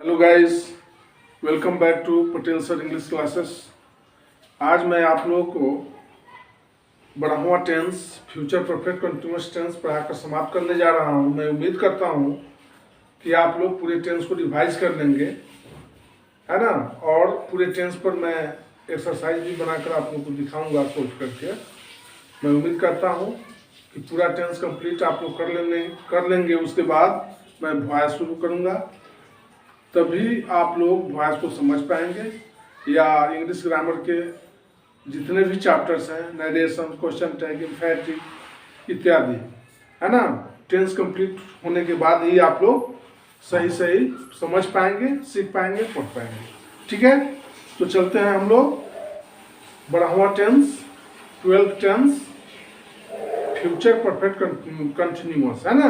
Hello guys, welcome back to Patel sir English classes. आज मैं आप लोगों को बढ़ा हुआ tense, future perfect continuous tense पढ़ाकर समाप्त करने जा रहा हूं। मैं उम्मीद करता हूं कि आप लोग पूरे टेंस को रिवाइज कर लेंगे, है ना। और पूरे टेंस पर मैं एक्सरसाइज भी बनाकर आप लोग को दिखाऊंगा सोच करके। मैं उम्मीद करता हूं कि पूरा टेंस कंप्लीट आप लोग कर लेंगे। उसके बाद मैं वॉइस शुरू करूँगा, तभी आप लोग वॉइस को समझ पाएंगे या इंग्लिश ग्रामर के जितने भी चैप्टर्स हैं, नरेशन, क्वेश्चन टैग, इम्फैटिक इत्यादि, है ना। टेंस कंप्लीट होने के बाद ही आप लोग सही सही समझ पाएंगे, सीख पाएंगे, पढ़ पाएंगे। ठीक है, तो चलते हैं हम लोग। बढ़ा हुआ tense, 12th tense, future perfect continuous, है ना।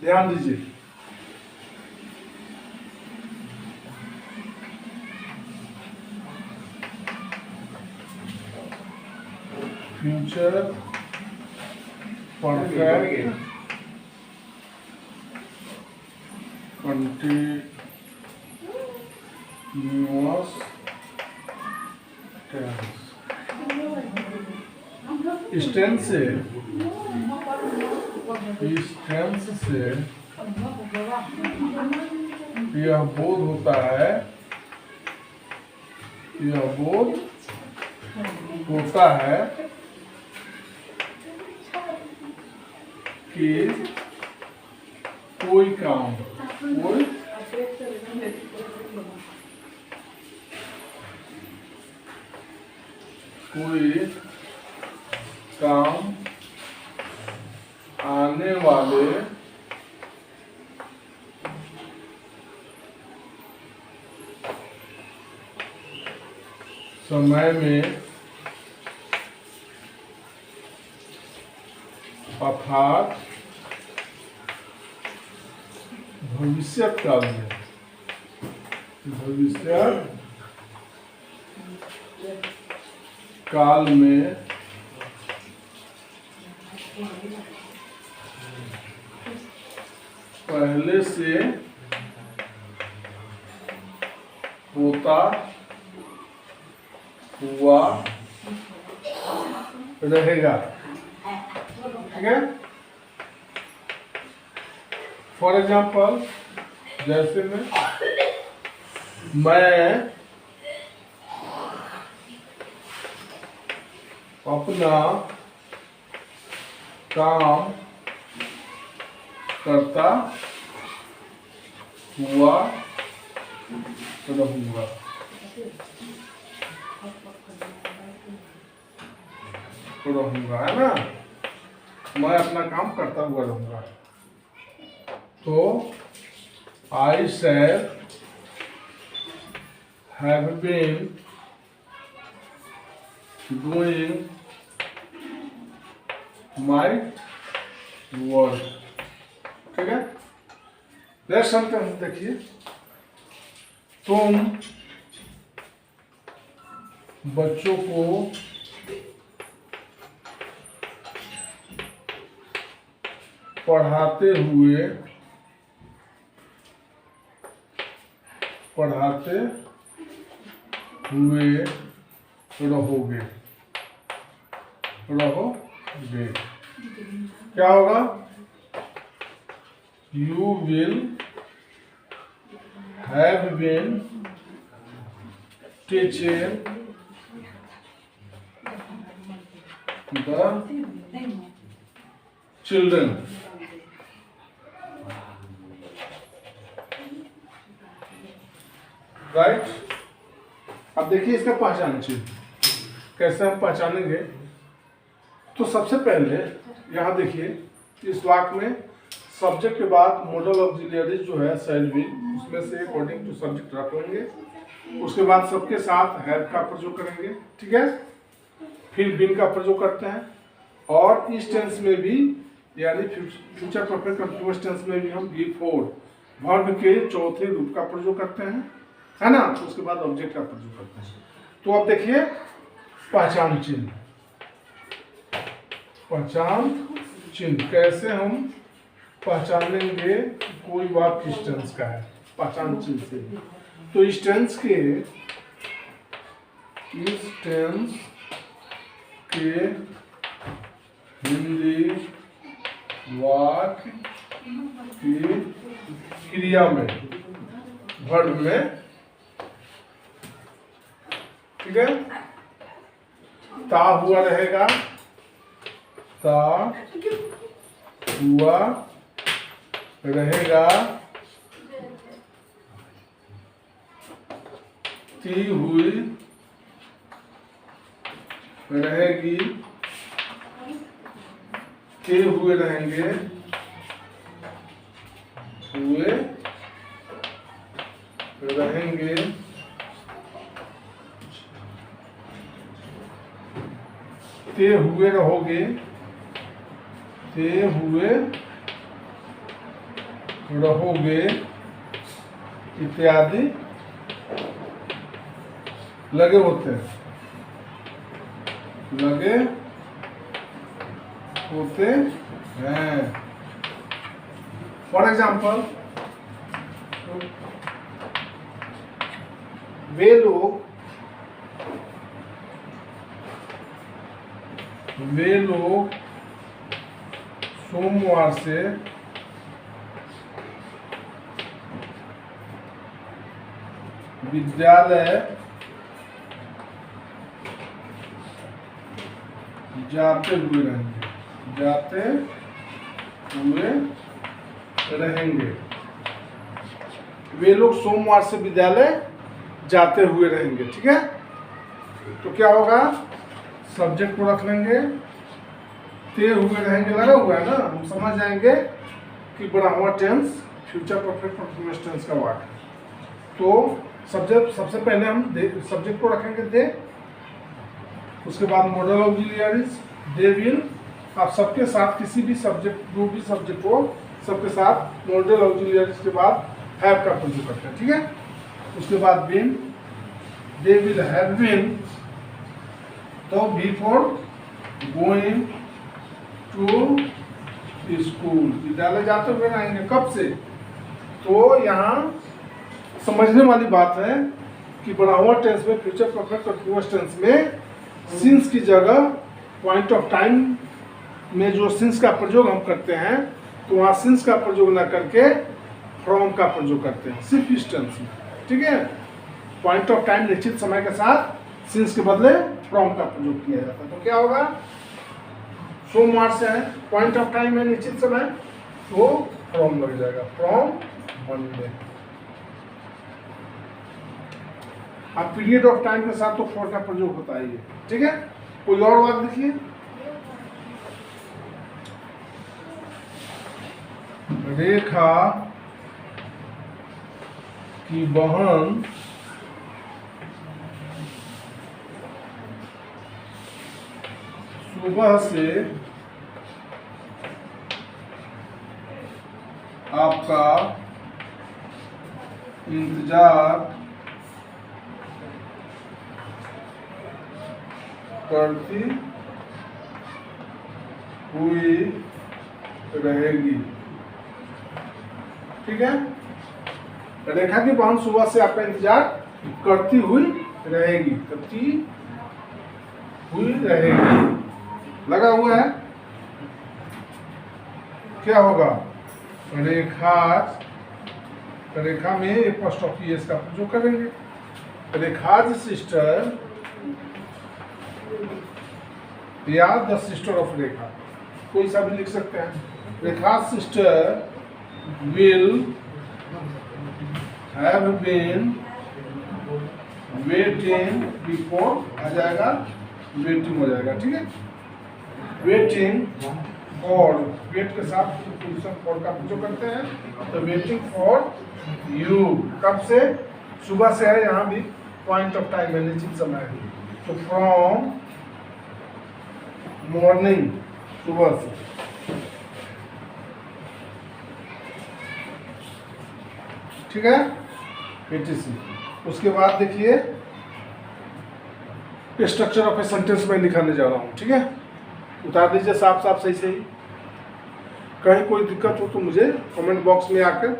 ध्यान दीजिए। Future perfect continuous tense. इस टेंस से यह बोध होता है कि कोई काम आने वाले समय में अर्थात भविष्य काल में पहले से होता हुआ रहेगा। ठीक है। फॉर एग्जाम्पल, जैसे मैं अपना काम करता हुआ रहूंगा। है ना। मैं अपना काम करता हुआ रहूंगा। तो I shall have been doing my work। ठीक है। नेक्स्ट सेंटेंस देखिए। तुम बच्चों को पढ़ाते हुए रहोगे। क्या होगा? You will have been teaching the children। Right. अब देखिए इसका पहचान चिन्ह कैसे हम पहचानेंगे। तो सबसे पहले यहाँ देखिए, इस वाक्य में सब्जेक्ट के बाद मॉडल ऑक्सिलियरी जो है शैल बी, उसमें से अकॉर्डिंग टू सब्जेक्ट रख लेंगे। उसके बाद सबके साथ हैव का प्रयोग करेंगे। ठीक है। फिर बिन का प्रयोग करते हैं। और इस टेंस में भी, यानी फ्यूचर परफेक्ट कंटिन्यूअस टेंस में भी हम बिफोर वर्ब के चौथे रूप का प्रयोग करते हैं, है ना। तो उसके बाद ऑब्जेक्ट का प्रयोग करते हैं। तो अब देखिए पहचान चिन्ह कैसे हम पहचानेंगे कि कोई वाक्य किस टेंस का है। पहचान चिन्ह से। तो इस टेंस के हिंदी वाक्य की क्रिया में, वर्ब में, ठीक है, ता हुआ रहेगा, ता हुआ रहेगा, ती हुई रहेगी, के हुए रहेंगे, हुए रहेंगे, ते हुए रहोगे, ते हुए रहोगे इत्यादि लगे होते हैं, लगे होते हैं। फॉर एग्जाम्पल, वे लोग सोमवार से विद्यालय जाते हुए रहेंगे, वे लोग सोमवार से विद्यालय जाते हुए रहेंगे, ठीक है। तो क्या होगा, सब्जेक्ट को रख लेंगे, ते हुए रहेंगे लगा हुआ है ना, हम समझ जाएंगे कि बढ़ा हुआ tense future perfect continuous tense का वाक्य। तो सब्जेक्ट, सबसे पहले हम सब्जेक्ट को रखेंगे दे, उसके बाद मॉडल ऑक्सिलियरीज दे विल, आप सबके साथ किसी भी सब्जेक्ट, जो भी सब्जेक्ट हो सबके साथ मॉडल ऑक्सिलियरीज के बाद हैव का प्रयोग करते हैं, ठीक है। उसके बाद बीन, दे विल हैव बीन, तो बी फॉर गोइंग टू स्कूल, विद्यालय जाते हुए रहेंगे, कब से। तो यहाँ समझने वाली बात है कि बढ़ा हुआ टेंस में, फ्यूचर परफेक्ट कंटीन्यूअस टेंस में सिंस की जगह पॉइंट ऑफ टाइम में जो सिंस का प्रयोग हम करते हैं, तो वहाँ सिंस का प्रयोग ना करके फ्रॉम का प्रयोग करते हैं सिर्फ इस टेंस में, ठीक है। पॉइंट ऑफ टाइम निश्चित समय के साथ सिंस के बदले फ्रॉम का प्रयोग किया जाता है। तो क्या होगा, सोमवार से है, पॉइंट ऑफ टाइम है निश्चित समय, तो फ्रॉम लग जाएगा, फ्रॉम मंडे। अब पीरियड ऑफ टाइम के साथ तो फॉर का प्रयोग होता है ये, ठीक है। कोई और बात देखिए, रेखा की बहन सुबह से आपका इंतजार करती हुई रहेगी, ठीक है। रेखा की बहन सुबह से आपका इंतजार करती हुई रहेगी, करती हुई रहेगी लगा हुआ है। क्या होगा, रेखा में एक फर्स्ट ऑफ ईएस का जो करेंगे, रेखाज सिस्टर या द सिस्टर ऑफ रेखा, कोई सा भी लिख सकते हैं। Rekha sister will have been waiting before, आ जाएगा waiting हो जाएगा, ठीक है। waiting for, wait के साथ पोजीशन for का जो करते हैं, तो waiting for you, कब से, सुबह से है, यहाँ भी पॉइंट ऑफ टाइम है, निश्चित समय है, तो फ्रॉम मॉर्निंग, सुबह से, ठीक है, etc। उसके बाद देखिए स्ट्रक्चर ऑफ ए सेंटेंस में लिखाने जा रहा हूँ, ठीक है। उतार दीजिए साफ साफ सही सही, कहीं कोई दिक्कत हो तो मुझे कमेंट बॉक्स में आकर,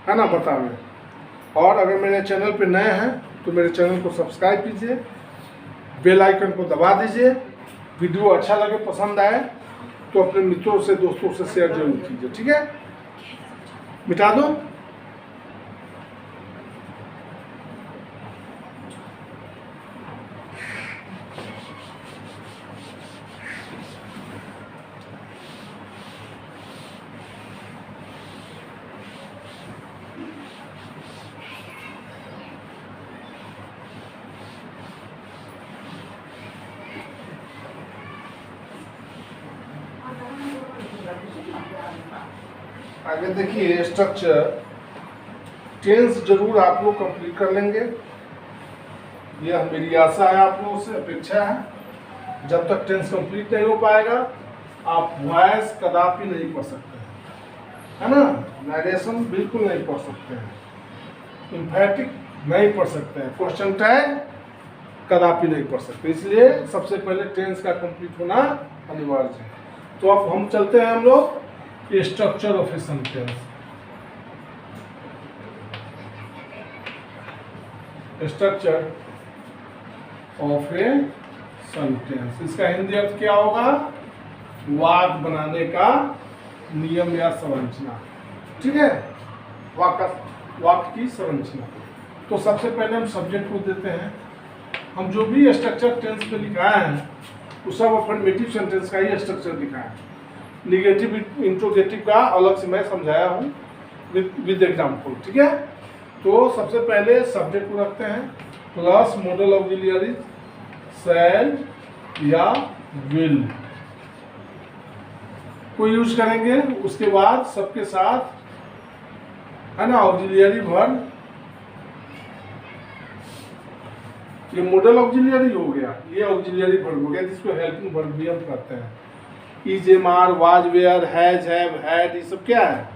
है ना, बतावें। और अगर मेरे चैनल पे नए हैं तो मेरे चैनल को सब्सक्राइब कीजिए, बेल आइकन को दबा दीजिए। वीडियो अच्छा लगे, पसंद आए तो अपने मित्रों से, दोस्तों से शेयर जरूर कीजिए। ठीक है, मिटा दो। आगे देखिए, स्ट्रक्चर टेंस जरूर आप लोग कंप्लीट कर लेंगे, यह मेरी आशा है, आप लोगों से अपेक्षा है। जब तक टेंस कंप्लीट नहीं हो पाएगा आप वॉइस कदापि नहीं पढ़ सकते हैं, है ना। नरेशन बिल्कुल नहीं पढ़ सकते हैं, इम्फैटिक नहीं पढ़ सकते हैं, क्वेश्चन टैग कदापि नहीं पढ़ सकते। इसलिए सबसे पहले टेंस का कंप्लीट होना अनिवार्य है। तो अब हम चलते हैं हम लोग structure of a sentence. Structure of a sentence, इसका हिंदी अर्थ क्या होगा? वाक्य बनाने का नियम या संरचना। ठीक है, वाक्य की संरचना। तो सबसे पहले हम सब्जेक्ट को देते हैं। हम जो भी स्ट्रक्चर टेंस में लिखा है वो सब अफर्मेटिव सेंटेंस का ही स्ट्रक्चर लिखा है। निगेटिव इंट्रोगेटिव का अलग से मैं समझाया हूँ विद एग्जाम्पल। ठीक है, तो सबसे पहले सब्जेक्ट को रखते हैं प्लस मॉडल ऑक्सिलियरी शैल या विल को यूज करेंगे। उसके बाद सबके साथ, है ना, ऑक्सिलियरी वर्ब। ये मॉडल ऑक्सिलियरी हो गया, ये ऑक्सिलियरी वर्ब हो गया जिसको हेल्पिंग वर्ब भी हम कहते हैं। Is, am, are, was, were, has, have, had, ये सब क्या है?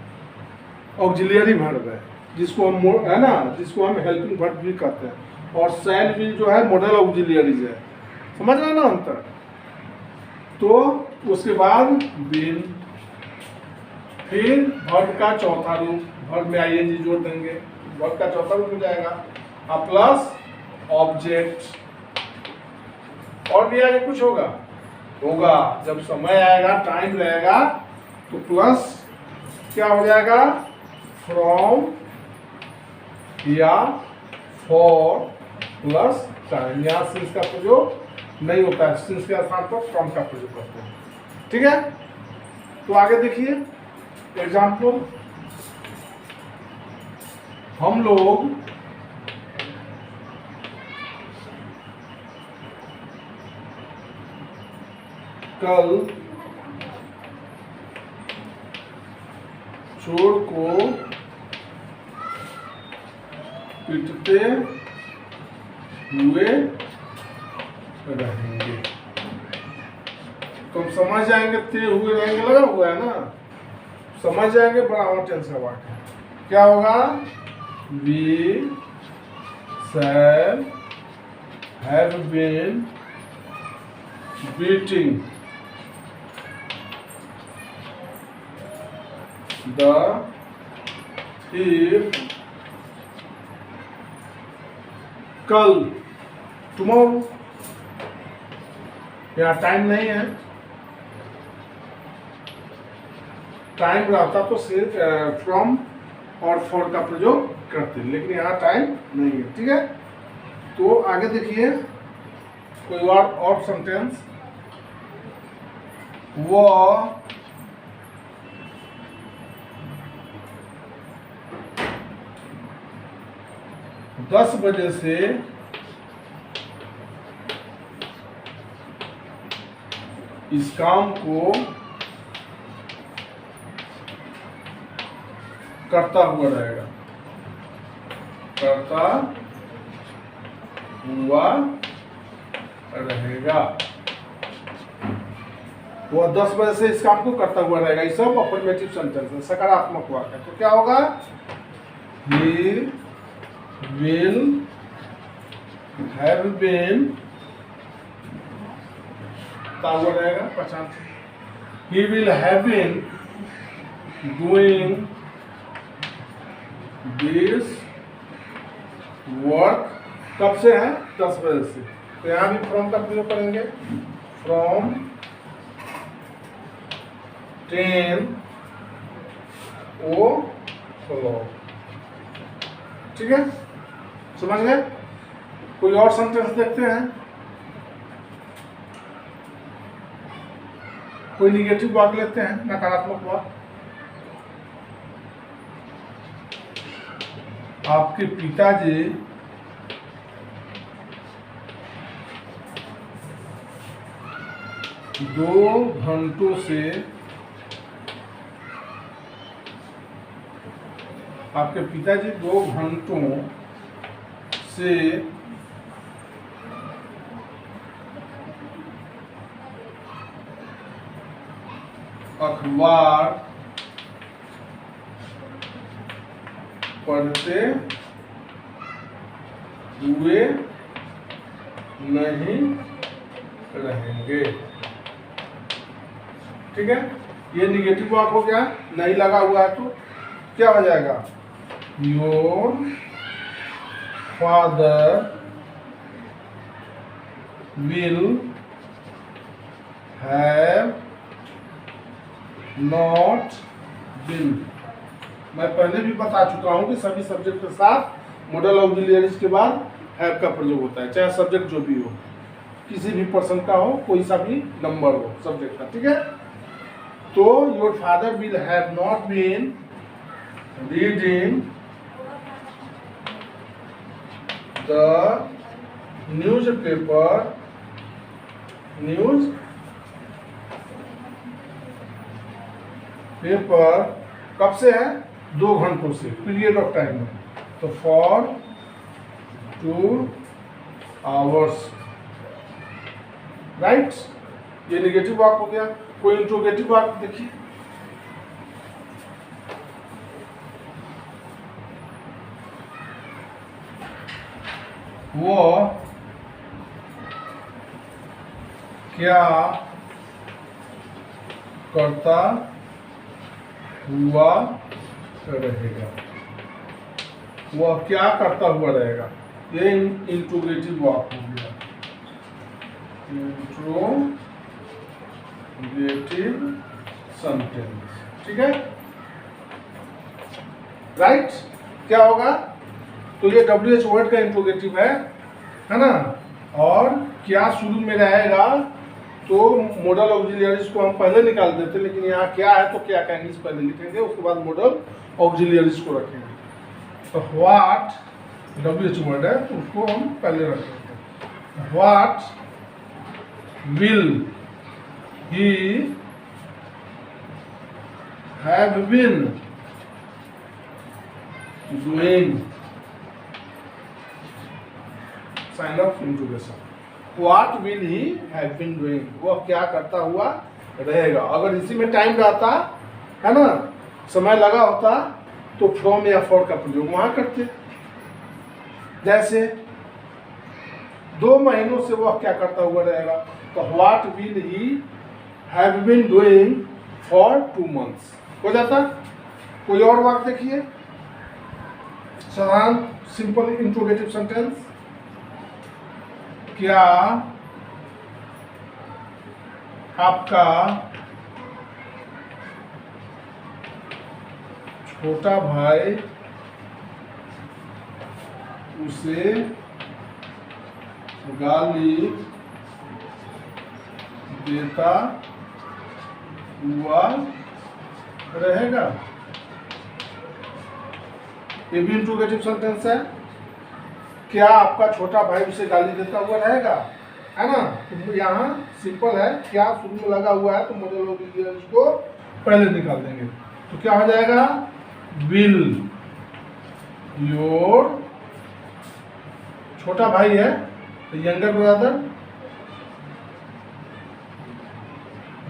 ऑक्सिलियरी वर्ब है, जिसको हम, है ना, जिसको हम हेल्पिंग वर्ब भी कहते हैं। और शैल विल जो है मॉडल ऑक्सिलियरीज है। समझ रहे ना अंतर? तो उसके बाद विल, फिर वर्ब का चौथा रूप, वर्ब में आईएनजी जोड़ देंगे, वर्ब का चौथा रूप हो जाएगा। अब प्लस ऑब्जेक्ट, और भी आगे कुछ होगा जब समय आएगा, टाइम रहेगा तो प्लस क्या हो जाएगा? फ्रॉम या फॉर प्लस टाइम। यहाँ सिंस का प्रयोग नहीं होता है, सिंस के स्थान पर फ्रॉम का प्रयोग करते हैं। ठीक है, तो आगे देखिए एग्जाम्पल। हम लोग कल चोर को पीटते हुए रहेंगे। तो हम समझ जाएंगे, ते हुए रहेंगे लगा हुआ है ना, समझ जाएंगे। बड़ा टेंस का वाक्य क्या होगा? We shall have been beating the thief कल, टुमारो। यहाँ टाइम नहीं है, टाइम रहता तो सिर्फ फ्रॉम और फॉर का प्रयोग करते, लेकिन यहाँ टाइम नहीं है। ठीक है, तो आगे देखिए कोई और सेंटेंस। वो 10 बजे से इस काम को करता हुआ रहेगा, करता हुआ रहेगा। वो 10 बजे से इस काम को करता हुआ रहेगा। ये सब अफर्मेटिव सेंटेंस है, सकारात्मक वाक्य। तो क्या होगा? He will have been, हुआ रहेगा पहचान। He will have been doing this work कब से है? 10 बजे से। तो यहाँ भी फ्रॉम का प्रयोग करेंगे, फ्रॉम 10 o'clock। ठीक है, समझ गए? कोई और सेंटेंस देखते हैं। कोई निगेटिव वाक्य लेते हैं, नकारात्मक वाक्य। आपके पिताजी 2 घंटों से आपके पिताजी 2 घंटों से अखबार पढ़ते हुए नहीं रहेंगे। ठीक है, ये निगेटिव वाक्य हो गया, नहीं लगा हुआ है तो क्या हो जाएगा? Your father will have not been. मैं पहले भी बता चुका हूं कि सभी सब्जेक्ट के साथ मॉडल ऑक्सिलरीज के बाद हैव का प्रयोग होता है, चाहे सब्जेक्ट जो भी हो, किसी भी पर्सन का हो, कोई सा भी नंबर हो सब्जेक्ट का। ठीक है, तो your father will have not been reading the newspaper कब से है? 2 घंटों से, पीरियड ऑफ टाइम में। तो फॉर 2 hours, राइट। ये नेगेटिव वाक्य हो गया। कोई इंट्रोगेटिव वाक्य देखिए। वो क्या करता हुआ रहेगा? वह क्या करता हुआ रहेगा? ये इंट्रोगेटिव वाक्य हो गया। Interrogative sentence. ठीक है, राइट। क्या होगा? तो ये WH वर्ड का इंट्रोगेटिव है ना। और क्या शुरू में रहेगा? तो मॉडल ऑक्सिलरीज को हम पहले निकाल देते, लेकिन यहाँ क्या है तो क्या का इंग्लिश पहले लिखेंगे, उसके बाद मॉडल ऑक्सिलरीज को रखेंगे। तो व्हाट WH वर्ड है तो उसको हम पहले रखेंगे। What will he have been doing? Sign of interrogation. What will he have been doing? वह क्या करता हुआ रहेगा। अगर इसी में टाइम रहता है ना, समय लगा होता, तो फ्रॉम या फॉर का प्रयोग वहां करते। जैसे 2 महीनों से वह क्या करता हुआ रहेगा, तो what will he have been doing for 2 months हो जाता। कोई और वाक्य देखिए, साधारण सिंपल इंट्रोगेटिव सेंटेंस। क्या आपका छोटा भाई उसे गाली देता हुआ रहेगा? ये भी इंट्रोगेटिव सेंटेंस है। क्या आपका छोटा भाई उसे गाली देता हुआ रहेगा, है ना। तो यहाँ सिंपल है, क्या शुरू में लगा हुआ है तो मॉडल ऑक्सिलरीज को पहले निकाल देंगे। तो क्या हो जाएगा? विल योर, छोटा भाई है तो younger brother,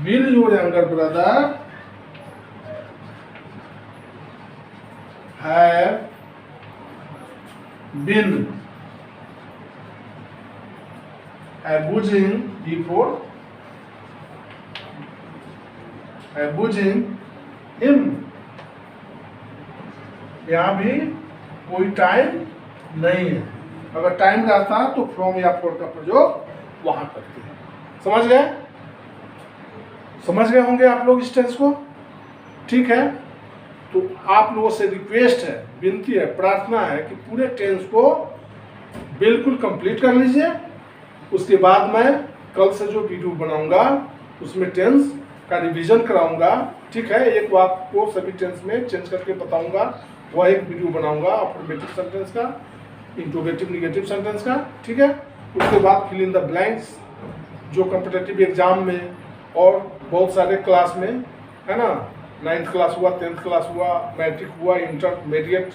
will your younger brother have been abusing before, abusing him। यहाँ भी कोई टाइम नहीं है। अगर टाइम रहता तो फ्रॉम या फॉर का प्रयोग वहां करते हैं। समझ गए होंगे आप लोग इस टेंस को? ठीक है, तो आप लोगों से रिक्वेस्ट है, विनती है, प्रार्थना है कि पूरे टेंस को बिल्कुल कंप्लीट कर लीजिए। उसके बाद मैं कल से जो वीडियो बनाऊंगा उसमें टेंस का रिवीजन कराऊंगा। ठीक है, एक वाक्य को सभी टेंस में चेंज करके बताऊंगा, वह एक वीडियो बनाऊंगा अफर्मेटिव सेंटेंस का, इंट्रोगेटिव निगेटिव सेंटेंस का। ठीक है, उसके बाद फिल इन द ब्लैंक्स जो कॉम्पिटिटिव एग्जाम में और बहुत सारे क्लास में है ना, 9th क्लास हुआ, 10th क्लास हुआ, मैट्रिक हुआ, इंटरमीडिएट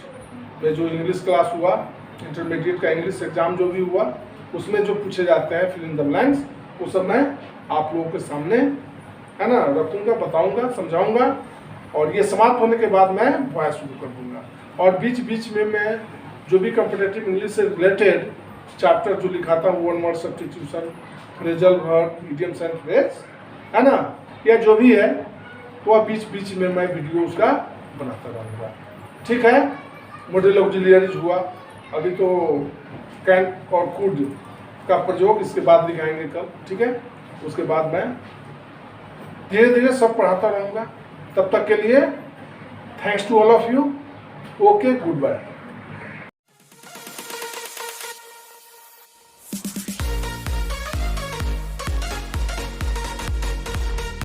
में जो इंग्लिश क्लास हुआ, इंटरमीडिएट का इंग्लिश एग्जाम जो भी हुआ, उसमें जो पूछे जाते हैं फिल इन द ब्लैंक्स, वो सब मैं आप लोगों के सामने है ना रखूँगा, बताऊँगा, समझाऊँगा। और ये समाप्त होने के बाद मैं वॉइस शुरू कर दूँगा। और बीच बीच में मैं जो भी कॉम्पिटिटिव इंग्लिश से रिलेटेड चैप्टर जो लिखा था, one word substitution, phrasal verb, idioms and phrase, है ना, या जो भी है वह बीच बीच में मैं वीडियो उसका बनाता रहूँगा। ठीक है, मॉडल ऑक्सिलियरीज हुआ, अभी तो कैन और कुड का प्रयोग इसके बाद दिखाएंगे कल। ठीक है, उसके बाद मैं धीरे धीरे सब पढ़ाता रहूँगा। तब तक के लिए thanks to all of you. Okay, good bye.